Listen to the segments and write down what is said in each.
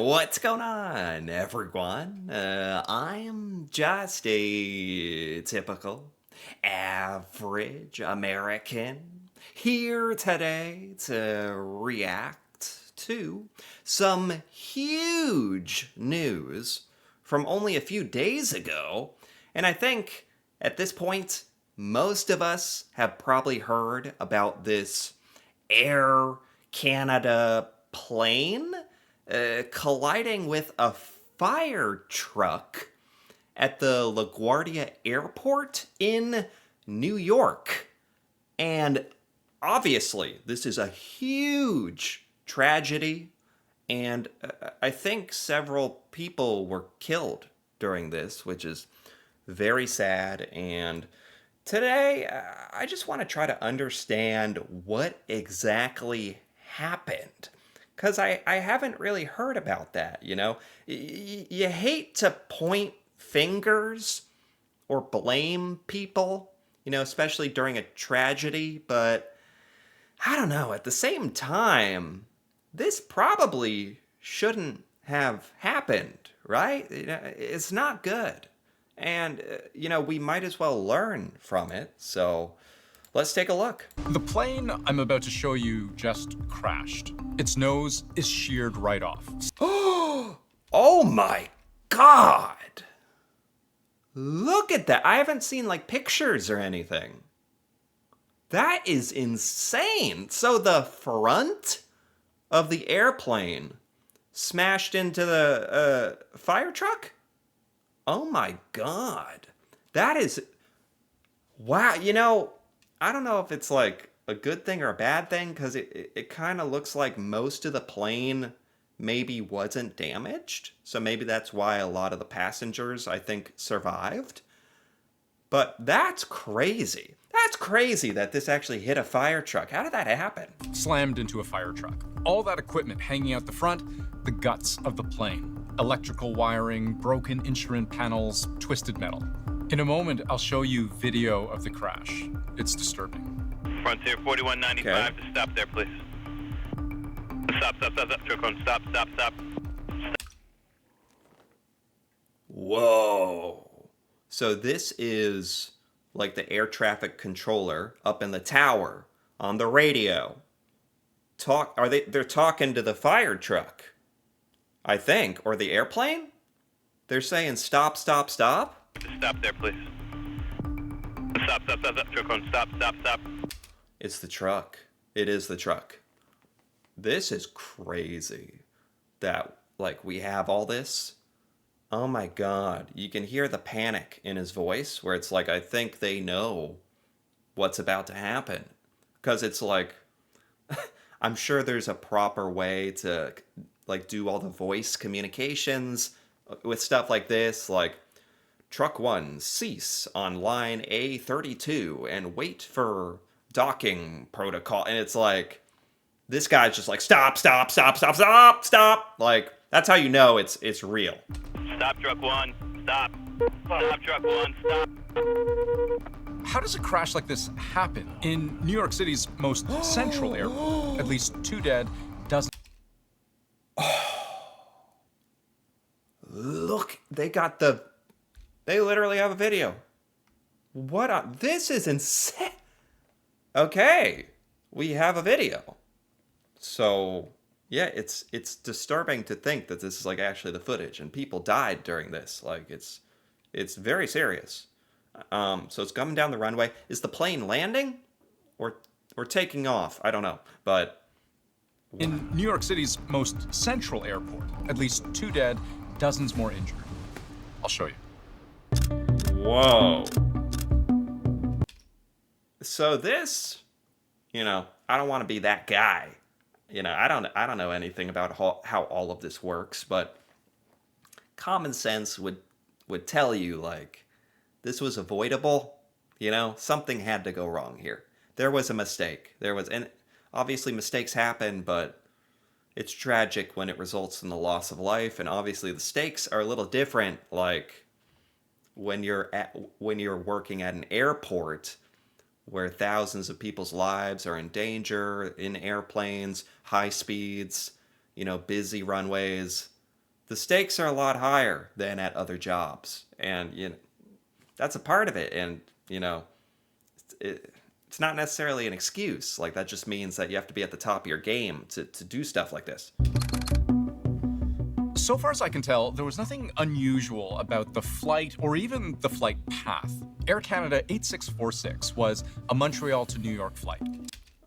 What's going on, everyone? I am just a typical, average American here today to react to some huge news from only a few days ago. And I think at this point, most of us have probably heard about this Air Canada plane colliding with a fire truck at the LaGuardia Airport in New York. And obviously, this is a huge tragedy, and I think several people were killed during this, which is very sad. And today, I just want to try to understand what exactly happened. Because I haven't really heard about that, you know? You hate to point fingers or blame people, you know, especially during a tragedy, but I don't know. At the same time, this probably shouldn't have happened, right? It's not good. And, we might as well learn from it. So let's take a look. The plane I'm about to show you just crashed. Its nose is sheared right off. Oh my God. Look at that. I haven't seen like pictures or anything. That is insane. So the front of the airplane smashed into the fire truck? Oh my God. That is. Wow. I don't know if it's like a good thing or a bad thing because it kind of looks like most of the plane maybe wasn't damaged. So maybe that's why a lot of the passengers, I think, survived. But that's crazy. That's crazy that this actually hit a fire truck. How did that happen? Slammed into a fire truck. All that equipment hanging out the front, the guts of the plane. Electrical wiring, broken instrument panels, twisted metal. In a moment, I'll show you video of the crash. It's disturbing. Frontier 4195 to stop there, please. Stop. Truck on, stop. Whoa. So this is like the air traffic controller up in the tower on the radio. They're talking to the fire truck, I think, or the airplane? They're saying stop. Stop there, please. Stop. Truck on, stop. It's the truck. It is the truck. This is crazy that, like, we have all this. Oh my God. You can hear the panic in his voice where it's like, I think they know what's about to happen. Because it's like, I'm sure there's a proper way to, like, do all the voice communications with stuff like this. Like, Truck 1, cease on line A32 and wait for docking protocol. And it's like, this guy's just like, stop. Like, that's how you know it's real. Stop, Truck 1. Stop. Stop, Truck 1. Stop. How does a crash like this happen? In New York City's most central airport, at least 2 dead, dozens. Look, they literally have a video. This is insane. Okay, we have a video. So, yeah, it's disturbing to think that this is like actually the footage and people died during this. Like it's very serious. So it's coming down the runway. Is the plane landing or taking off? I don't know, but In New York City's most central airport, at least 2 dead, dozens more injured. I'll show you. whoa. So this, I don't want to be that guy. I don't know anything about how all of this works, but common sense would tell you like this was avoidable. Something had to go wrong here. There was a mistake. And obviously mistakes happen, but it's tragic when it results in the loss of life. And obviously the stakes are a little different. Like when you're working at an airport where thousands of people's lives are in danger in airplanes, high speeds, busy runways. the stakes are a lot higher than at other jobs, and that's a part of it. And it's not necessarily an excuse. Like, that just means that you have to be at the top of your game to do stuff like this. So far as I can tell, there was nothing unusual about the flight or even the flight path. Air Canada 8646 was a Montreal to New York flight.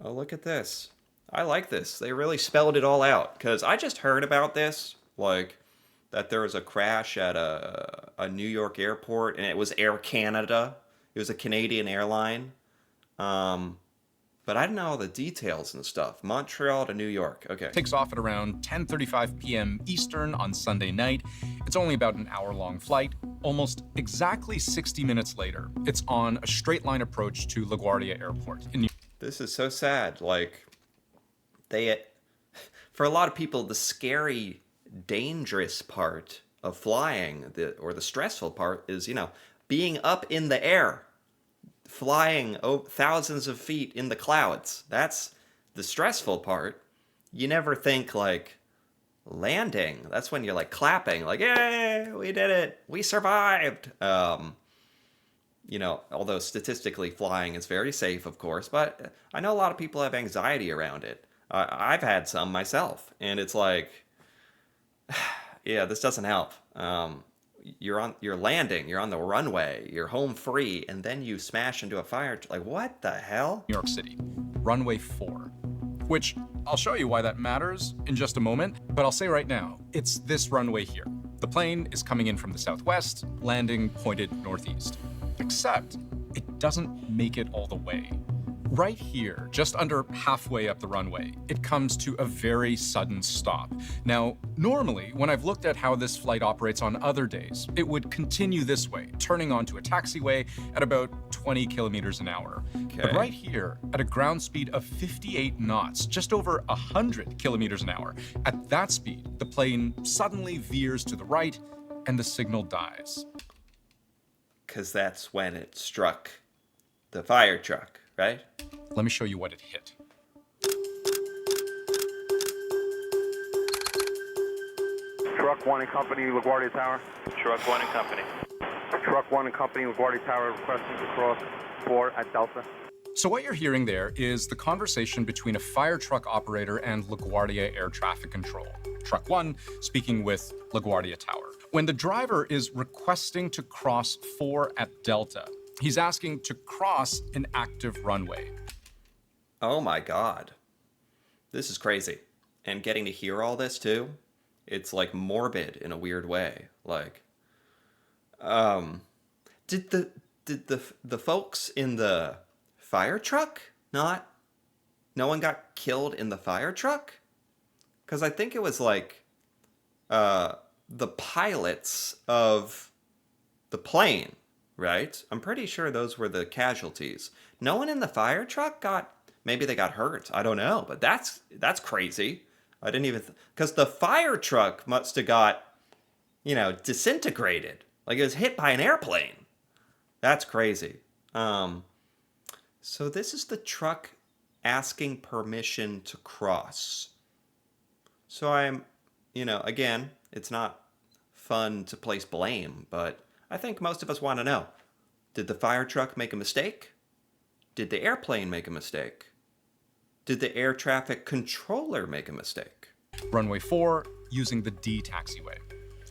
Oh, look at this. I like this. They really spelled it all out, because I just heard about this, like, that there was a crash at a New York airport, and it was Air Canada. It was a Canadian airline. But I didn't know all the details and stuff. Montreal to New York. Okay. Takes off at around 10:35 p.m. Eastern on Sunday night. It's only about an hour-long flight. Almost exactly 60 minutes later, it's on a straight-line approach to LaGuardia Airport. This is so sad. Like, for a lot of people, the scary, dangerous part of flying, or the stressful part, is, being up in the air. Flying thousands of feet in the clouds. That's the stressful part. You never think, like, landing. That's when you're, like, clapping. Like, yay, we did it. We survived. Although statistically flying is very safe, of course. But I know a lot of people have anxiety around it. I've had some myself. And it's like, yeah, this doesn't help. You're landing, you're on the runway, you're home free, and then you smash into a fire. Like, what the hell? New York City, runway 4, which I'll show you why that matters in just a moment, but I'll say right now, it's this runway here. The plane is coming in from the southwest, landing pointed northeast. Except it doesn't make it all the way. Right here, just under halfway up the runway, it comes to a very sudden stop. Now, normally, when I've looked at how this flight operates on other days, it would continue this way, turning onto a taxiway at about 20 kilometers an hour. Okay. But right here, at a ground speed of 58 knots, just over 100 kilometers an hour, at that speed, the plane suddenly veers to the right and the signal dies. Because that's when it struck the fire truck, right? Let me show you what it hit. Truck 1 and Company, LaGuardia Tower. Truck 1 and Company. Truck 1 and Company, LaGuardia Tower, requesting to cross 4 at Delta. So what you're hearing there is the conversation between a fire truck operator and LaGuardia Air Traffic Control. Truck 1 speaking with LaGuardia Tower. When the driver is requesting to cross 4 at Delta, he's asking to cross an active runway. Oh my God. This is crazy. And getting to hear all this too, it's like morbid in a weird way. Like, did the folks in the fire truck no one got killed in the fire truck? Because I think it was like the pilots of the plane, right? I'm pretty sure those were the casualties. No one in the fire truck maybe they got hurt. I don't know, but that's crazy. I didn't even, because the fire truck must have got, disintegrated. Like it was hit by an airplane. That's crazy. So this is the truck asking permission to cross. So I'm, again, it's not fun to place blame, but I think most of us want to know, did the fire truck make a mistake? Did the airplane make a mistake? Did the air traffic controller make a mistake? Runway 4, using the D taxiway.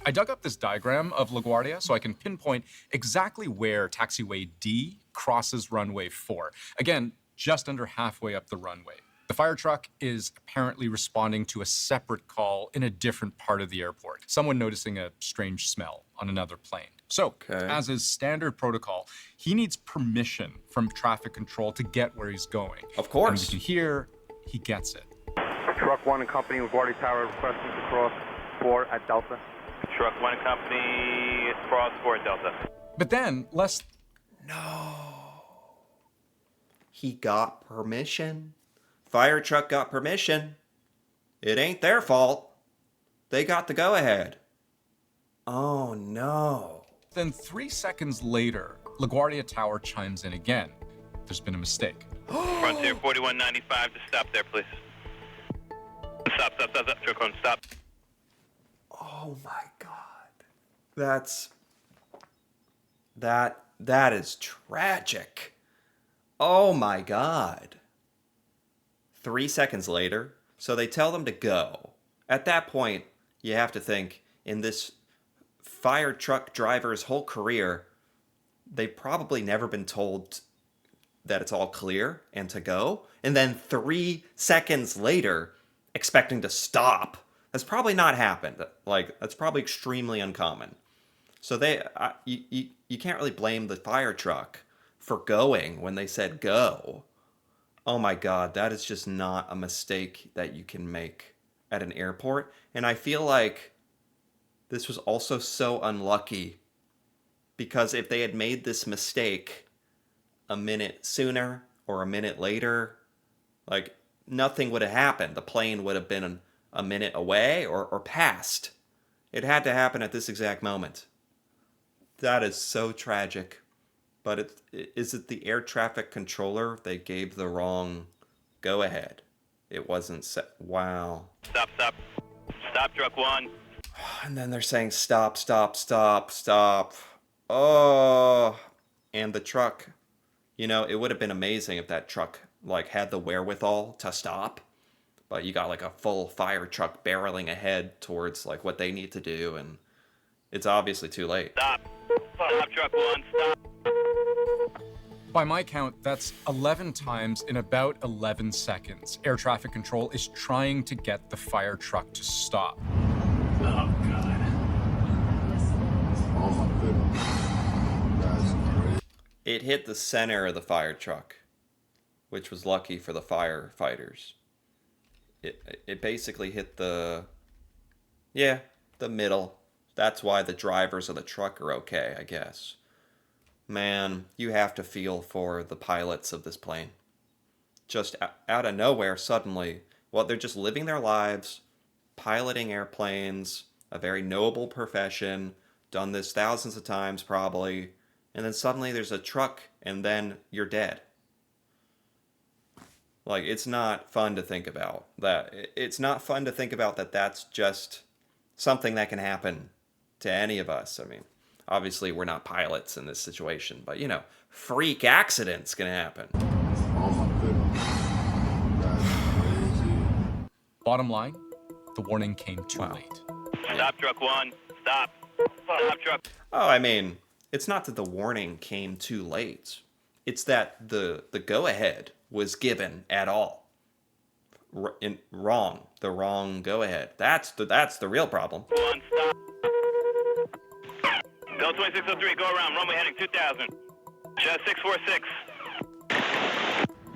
I dug up this diagram of LaGuardia so I can pinpoint exactly where taxiway D crosses runway 4. Again, just under halfway up the runway. The fire truck is apparently responding to a separate call in a different part of the airport. Someone noticing a strange smell on another plane. So, as is standard protocol, he needs permission from traffic control to get where he's going. Of course. And you can hear he gets it. Truck 1 and Company, LaGuardia Tower, requesting to cross 4 at Delta. Truck 1 and Company, cross 4 at Delta. But then, No. He got permission. Fire truck got permission. It ain't their fault. They got the go-ahead. Oh, no. Then 3 seconds later, LaGuardia Tower chimes in again. There's been a mistake. Frontier 4195 to stop there, please. Stop. Truck 1, stop. Oh. Oh my God. That is tragic. Oh my God. 3 seconds later, so they tell them to go. At that point, you have to think, in this fire truck driver's whole career, they've probably never been told that it's all clear and to go. And then 3 seconds later, expecting to stop. That's probably not happened. Like, that's probably extremely uncommon. So you can't really blame the fire truck for going when they said go. Oh my God, that is just not a mistake that you can make at an airport. And I feel like this was also so unlucky because if they had made this mistake a minute sooner or a minute later, like nothing would have happened. The plane would have been a minute away or past. It had to happen at this exact moment. That is so tragic. But is it the air traffic controller? They gave the wrong go ahead. It wasn't set. Wow. Stop, stop. Stop, truck one. And then they're saying stop, stop, stop, stop. Oh. And the truck, you know, it would have been amazing if that truck like had the wherewithal to stop. But you got like a full fire truck barreling ahead towards like what they need to do, and it's obviously too late. Stop. Stop, truck one. Stop. By my count, that's 11 times in about 11 seconds. Air traffic control is trying to get the fire truck to stop. Oh, God. Oh, my goodness. That's crazy. It hit the center of the fire truck, which was lucky for the firefighters. It basically hit the middle. That's why the drivers of the truck are okay, I guess. Man, you have to feel for the pilots of this plane. Just out of nowhere, suddenly, well, they're just living their lives, piloting airplanes, a very noble profession, done this thousands of times probably, and then suddenly there's a truck, and then you're dead. Like, it's not fun to think about that. It's not fun to think about that that's just something that can happen to any of us. I mean, obviously we're not pilots in this situation, but you know, freak accidents can happen. Oh, my goodness. That's crazy. Bottom line, the warning came too Wow. late. Stop, truck one. Stop. Stop, truck. Oh, I mean, it's not that the warning came too late. It's that the go-ahead was given at all. Wrong. The wrong go-ahead. That's the real problem. One, stop. Bell 2603, go around. Runway heading 2000. Jet 646.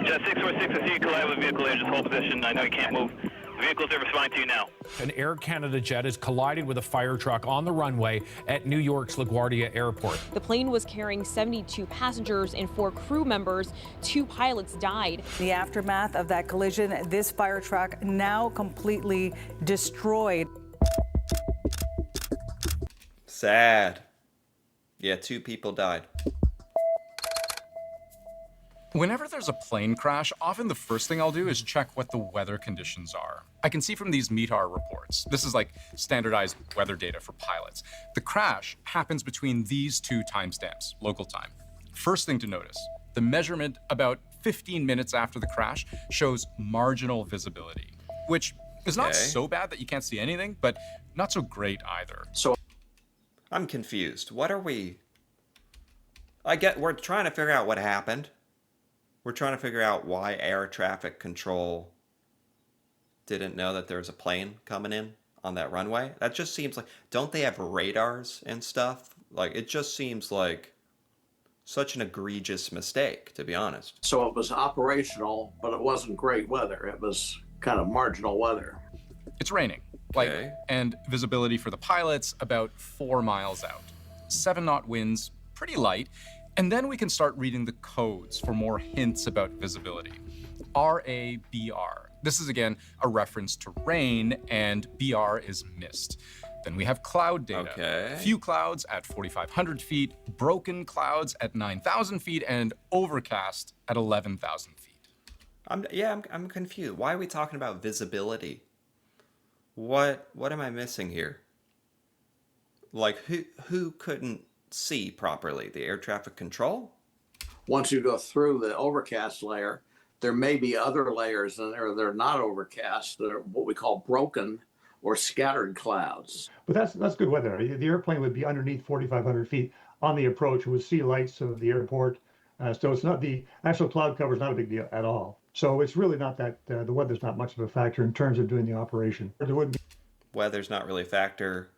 Jet 646, I see you collide with a vehicle there. Just hold position. I know you can't move. The vehicles are responding to you now. An Air Canada jet has collided with a fire truck on the runway at New York's LaGuardia Airport. The plane was carrying 72 passengers and 4 crew members. 2 pilots died. The aftermath of that collision, this fire truck now completely destroyed. Sad. Yeah, 2 people died. Whenever there's a plane crash, often the first thing I'll do is check what the weather conditions are. I can see from these METAR reports, this is like standardized weather data for pilots. The crash happens between these 2 timestamps, local time. First thing to notice, the measurement about 15 minutes after the crash shows marginal visibility, which is not Okay. so bad that you can't see anything, but not so great either. I'm confused. What are we... we're trying to figure out what happened. We're trying to figure out why air traffic control didn't know that there was a plane coming in on that runway. That just seems like... Don't they have radars and stuff? Like, it just seems like such an egregious mistake, to be honest. So it was operational, but it wasn't great weather. It was kind of marginal weather. It's raining, Okay. and visibility for the pilots about 4 miles out. 7-knot winds, pretty light, and then we can start reading the codes for more hints about visibility. RABR. This is again a reference to rain, and BR is mist. Then we have cloud data. Okay. Few clouds at 4,500 feet, broken clouds at 9,000 feet, and overcast at 11,000 feet. I'm confused. Why are we talking about visibility? What am I missing here? Like who couldn't see properly? The air traffic control? Once you go through the overcast layer, there may be other layers in there that are not overcast, that are what we call broken or scattered clouds. But that's good weather. The airplane would be underneath 4,500 feet on the approach. It would see lights of the airport. So it's not, the actual cloud cover is not a big deal at all. So it's really not that, the weather's not much of a factor in terms of doing the operation. There wouldn't be. Weather's not really a factor.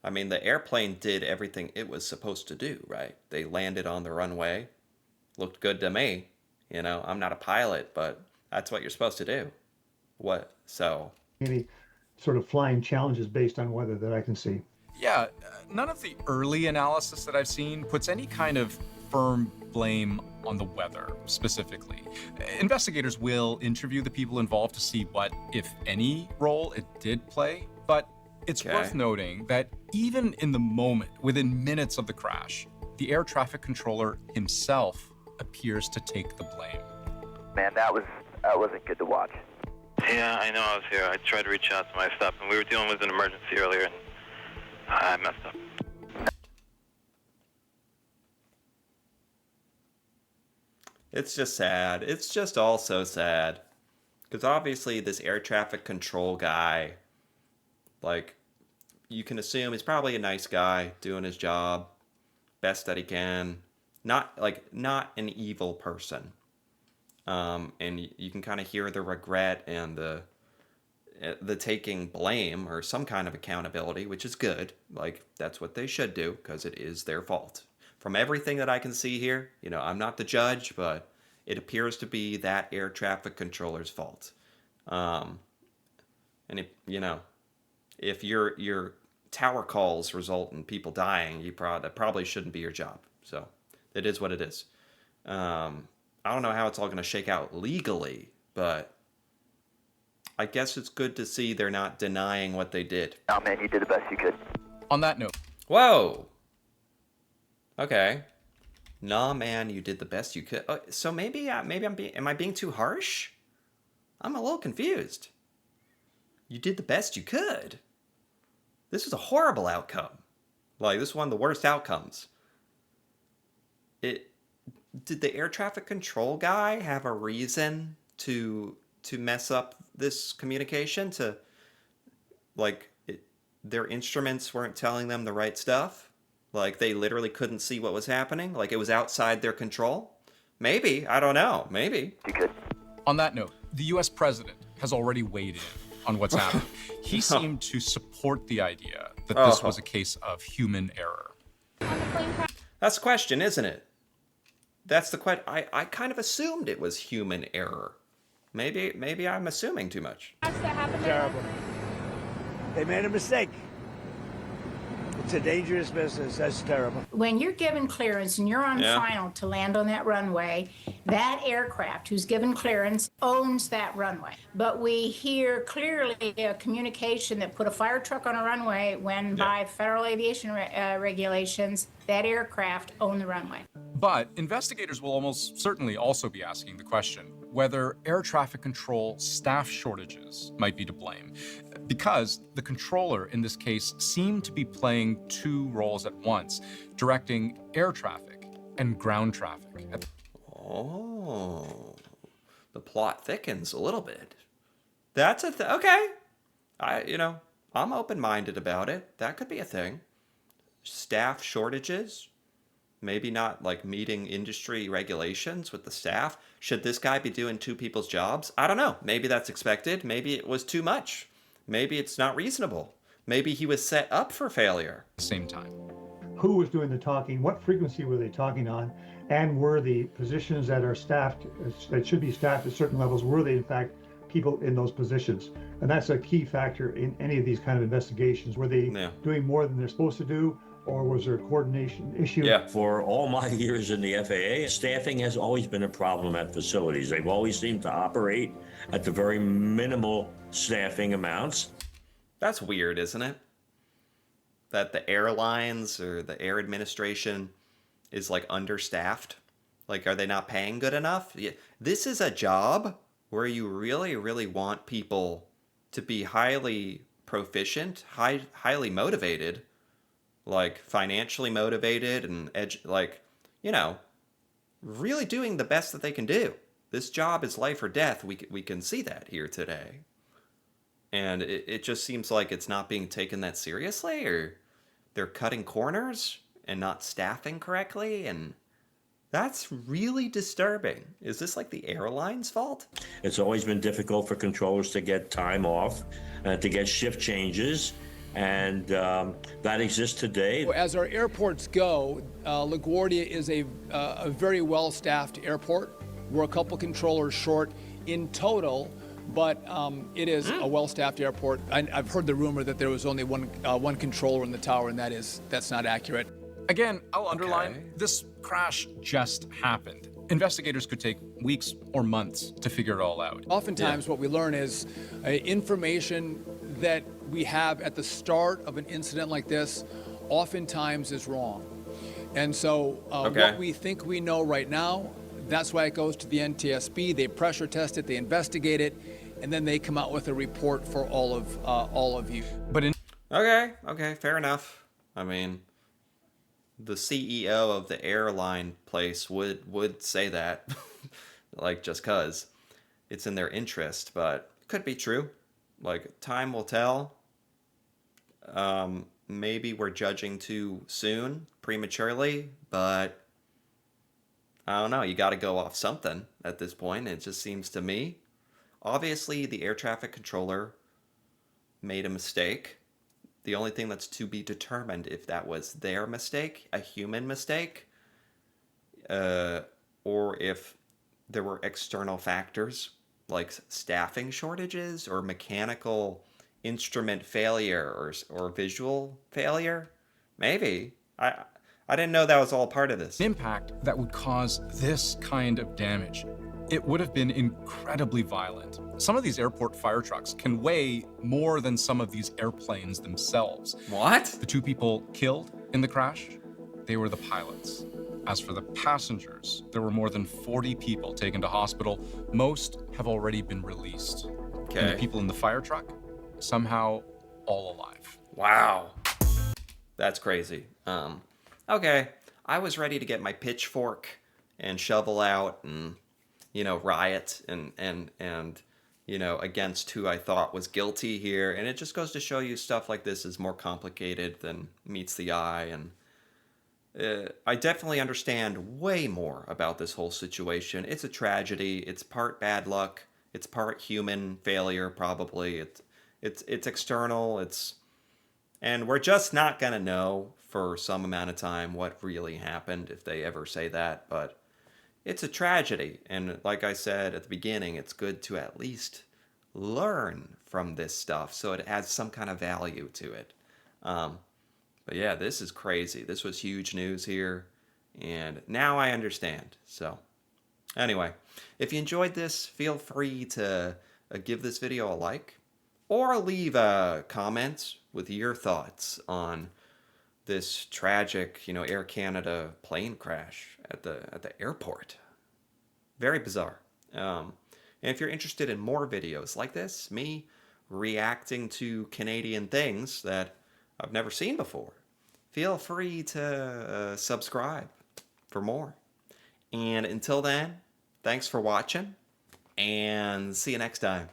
I mean, the airplane did everything it was supposed to do, right? They landed on the runway. Looked good to me. You know, I'm not a pilot, but that's what you're supposed to do. What? So. Any sort of flying challenges based on weather that I can see. Yeah, none of the early analysis that I've seen puts any kind of firm blame on the weather specifically. Investigators will interview the people involved to see what, if any, role it did play, but it's worth noting that even in the moment, within minutes of the crash, the air traffic controller himself appears to take the blame. Man, that wasn't good to watch. Yeah, I know I was here. I tried to reach out to my stuff, and we were dealing with an emergency earlier, and I messed up. It's just sad. It's just all so sad. Because obviously this air traffic control guy, like, you can assume he's probably a nice guy doing his job best that he can. Not an evil person. And you can kind of hear the regret and the taking blame or some kind of accountability, which is good. Like, that's what they should do because it is their fault. From everything that I can see here, you know, I'm not the judge, but it appears to be that air traffic controller's fault. And if your tower calls result in people dying, that probably shouldn't be your job. So it is what it is. I don't know how it's all going to shake out legally, but I guess it's good to see they're not denying what they did. Oh man, you did the best you could. On that note. Whoa. Okay. Nah, man, you did the best you could. So maybe am I being too harsh? I'm a little confused. You did the best you could. This was a horrible outcome. Like, this is one of the worst outcomes. Did the air traffic control guy have a reason to mess up this communication? Their instruments weren't telling them the right stuff? Like, they literally couldn't see what was happening? Like, it was outside their control? Maybe. I don't know. Maybe. You could. On that note, the U.S. president has already weighed in on what's happened. He seemed to support the idea that this was a case of human error. That's the question, isn't it? That's the question. I kind of assumed it was human error. Maybe I'm assuming too much. Terrible. They made a mistake. It's a dangerous business. That's terrible. When you're given clearance and you're on final to land on that runway, that aircraft who's given clearance owns that runway. But we hear clearly a communication that put a fire truck on a runway when by federal aviation regulations, that aircraft owned the runway. But investigators will almost certainly also be asking the question whether air traffic control staff shortages might be to blame, because the controller in this case seemed to be playing two roles at once, directing air traffic and ground traffic. Oh, the plot thickens a little bit. That's okay. I'm open-minded about it. That could be a thing. Staff shortages. Maybe not like meeting industry regulations with the staff. Should this guy be doing two people's jobs? I don't know. Maybe that's expected. Maybe it was too much. Maybe it's not reasonable. Maybe he was set up for failure. Same time. Who was doing the talking? What frequency were they talking on? And were the positions that are staffed, that should be staffed at certain levels, were they in fact people in those positions? And that's a key factor in any of these kind of investigations. Were they doing more than they're supposed to do? Or was there a coordination issue? Yeah, for all my years in the FAA, staffing has always been a problem at facilities. They've always seemed to operate at the very minimal staffing amounts. That's weird, isn't it? That the airlines or the air administration is like understaffed. Like, are they not paying good enough? This is a job where you really, really want people to be highly proficient, highly motivated, like financially motivated and really doing the best that they can do. This job is life or death. We can see that here today. And it just seems like it's not being taken that seriously, or they're cutting corners and not staffing correctly, and that's really disturbing. Is this like the airline's fault? It's always been difficult for controllers to get time off and to get shift changes, and that exists today. As our airports go, LaGuardia is a very well-staffed airport. We're a couple controllers short in total, but it is a well-staffed airport. I've heard the rumor that there was only one controller in the tower, and that's not accurate. Again, I'll underline, this crash just happened. Investigators could take weeks or months to figure it all out. Oftentimes what we learn is information that we have at the start of an incident like this oftentimes is wrong. And so what we think we know right now, that's why it goes to the NTSB. They pressure test it, they investigate it, and then they come out with a report for all of you. But Okay, fair enough. I mean, the CEO of the airline place would say that, like, just cause it's in their interest, but it could be true. Like, time will tell. Maybe we're judging too soon, prematurely, but I don't know. You got to go off something at this point. It just seems to me. Obviously, the air traffic controller made a mistake. The only thing that's to be determined if that was their mistake, a human mistake, or if there were external factors like staffing shortages or mechanical instrument failure or visual failure. Maybe. I didn't know that was all part of this. Impact that would cause this kind of damage. It would have been incredibly violent. Some of these airport fire trucks can weigh more than some of these airplanes themselves. What? The two people killed in the crash, they were the pilots. As for the passengers, there were more than 40 people taken to hospital. Most have already been released. Okay. And the people in the fire truck, somehow all alive. Wow. That's crazy. Okay. I was ready to get my pitchfork and shovel out and, riot and against who I thought was guilty here. And it just goes to show you stuff like this is more complicated than meets the eye. And I definitely understand way more about this whole situation. It's a tragedy. It's part bad luck. It's part human failure, probably. It's external. And we're just not going to know for some amount of time what really happened, if they ever say that. But it's a tragedy. And like I said at the beginning, it's good to at least learn from this stuff so it adds some kind of value to it. But yeah, this is crazy. This was huge news here. And now I understand. So anyway, if you enjoyed this, feel free to give this video a like or leave a comment with your thoughts on this tragic, Air Canada plane crash at the airport. Very bizarre. And if you're interested in more videos like this, me reacting to Canadian things that I've never seen before, feel free to subscribe for more. And until then, thanks for watching, and see you next time.